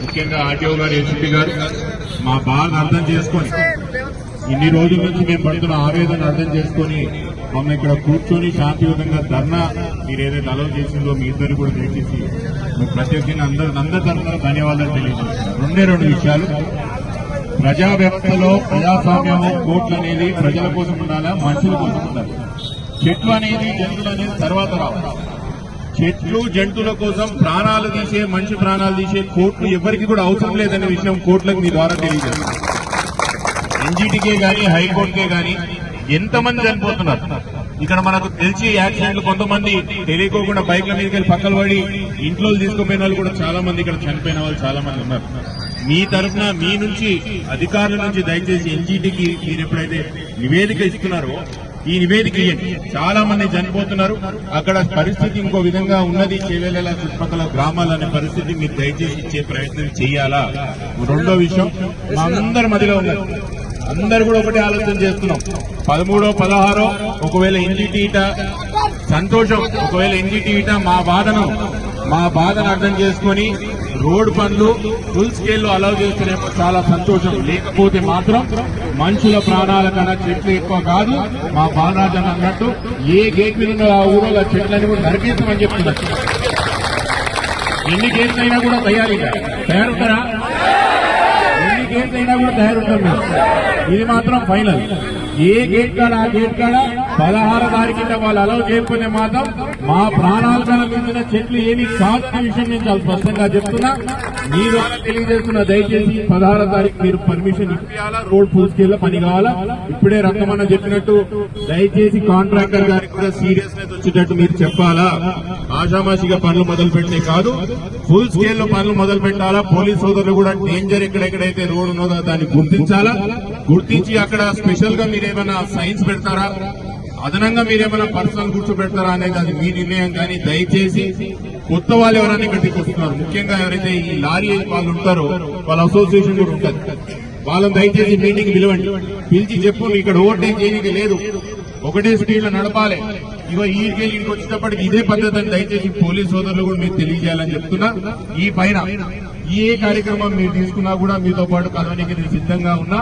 ముఖ్యంగా ఆర్టీఓ గారు, ఏసీపీ గారు మా బాధ అర్థం చేసుకొని ఇన్ని రోజుల నుంచి మేము పడుతున్న ఆవేదన అర్థం చేసుకొని మమ్మల్ని ఇక్కడ కూర్చొని శాంతియుతంగా ధర్నా మీరు ఏదైతే అలౌ చేసిందో మీ ఇద్దరు కూడా దయచేసి మీకు ప్రత్యేకంగా అందరి తరఫున ధన్యవాదాలు తెలియజేస్తున్నాను. రెండు విషయాలు. ప్రజా వ్యవస్థలో ప్రజాస్వామ్యము, కోర్టులు అనేది ప్రజల కోసం ఉండాలా, మనుషుల కోసం ఉండాలి. చెట్లు అనేది, జంతువులు అనేది తర్వాత రావాలి. చెట్లు జంతువుల కోసం ప్రాణాలు తీసే, మనిషి ప్రాణాలు తీసే కోర్టులు ఎవరికి కూడా అవసరం లేదనే విషయం కోర్టులకు మీ ద్వారా తెలియజేస్తారు. ఎన్జీటీకే గానీ, హైకోర్టుకే గానీ ఎంతమంది చనిపోతున్నారు. ఇక్కడ మనకు తెలిసి యాక్సిడెంట్లు కొంతమంది తెలియకోకుండా బైక్ల మీదకి వెళ్ళి పక్కలు పడి ఇంట్లో తీసుకుపోయిన వాళ్ళు కూడా చాలా మంది, ఇక్కడ చనిపోయిన వాళ్ళు చాలా మంది ఉన్నారు. మీ తరఫున, మీ నుంచి, అధికారుల నుంచి దయచేసి ఎన్జీటీకి మీరు ఎప్పుడైతే నివేదిక ఇస్తున్నారో ఈ నివేదిక ఇవ్వండి. చాలా మంది చనిపోతున్నారు. అక్కడ పరిస్థితి ఇంకో విధంగా ఉన్నది. చేవేల చుట్టుపక్కల గ్రామాలనే పరిస్థితి మీరు దయచేసి ఇచ్చే ప్రయత్నం చేయాలా. రెండో విషయం, మా అందరి మధ్యలో ఉన్నారు. అందరు కూడా ఒకటే ఆలోచన చేస్తున్నాం. 13, 16 ఒకవేళ ఎన్జీటీ ఇట సంతోషం, ఒకవేళ ఎన్జీటీ ఇట మా బాధను అర్థం చేసుకుని రోడ్డు పనులు ఫుల్ స్కేల్లో అలౌ చేస్తూనే చాలా సంతోషం. లేకపోతే మాత్రం మనుషుల ప్రాణాల కన్నా చెట్లు ఎక్కువ కాదు. మా బాలరాజన్ అన్నట్టు ఏ గేట్ మీద ఉన్న ఆ ఊళ్ళో చెట్లని కూడా నరికేస్తామని చెప్తున్నారు. ఎన్ని గేట్లు అయినా కూడా తయారుంటారా? ఎన్ని గేట్లు అయినా కూడా తయారుంటాం మేము. ఇది మాత్రం ఫైనల్. ఏ గేట్ కాడ ఆ గేట్ కాడ 16 తారీఖున వాళ్ళు అలౌ చేయకపోతే మాత్రం మా ప్రాణాల కన్నా మించిన చెట్లు ఏమీ కాదనే విషయం నేను చాలా స్పష్టంగా చెప్తున్నా. మీ ద్వారా తెలియజేస్తున్నా. దయచేసి 16 తారీఖు మీరు పర్మిషన్ ఇప్పియాలా. రోడ్ ఫుల్ స్కేల్ పని కావాలా. ఇప్పుడే రత్నమన్న చెప్పినట్టు దయచేసి కాంట్రాక్టర్ గారికి కూడా సీరియస్నెస్ వచ్చేటట్టు మీరు చెప్పాలా. ఆషామాషిగా పనులు మొదలు పెట్టే కాదు, ఫుల్ స్కేల్ లో పనులు మొదలు పెట్టాలా. పోలీస్ సోదరులు కూడా డేంజర్ ఎక్కడెక్కడైతే రోడ్ ఉన్నదో దాన్ని గుర్తించాలా. గుర్తించి అక్కడ స్పెషల్ గా మీరేమైనా సైన్స్ పెడతారా, అదనంగా మీరేమైనా పర్సనల్ గుర్తు పెడతారా అనేది అది మీ నిర్ణయం. కానీ దయచేసి కొత్త వాళ్ళు ఎవరైనా ఇక్కడికి వస్తున్నారు, ముఖ్యంగా ఎవరైతే ఈ లారీ వాళ్ళు ఉంటారో వాళ్ళ అసోసియేషన్ కూడా ఉంటుంది, వాళ్ళని దయచేసి మీటింగ్ పిలవండి. పిలిచి చెప్పు ఇక్కడ ఓవర్టేక్ చేయడానికి లేదు, ఒకటే స్పీడ్ లో నడపాలి. ఇగో ఈడికి వచ్చేటప్పటికి ఇదే పద్ధతి అని దయచేసి పోలీస్ సోదరులు కూడా మీరు తెలియజేయాలని చెప్తున్నా. ఈ పైన ఏ కార్యక్రమం మీరు తీసుకున్నా కూడా మీతో పాటు కలవడానికి నేను సిద్ధంగా ఉన్నా.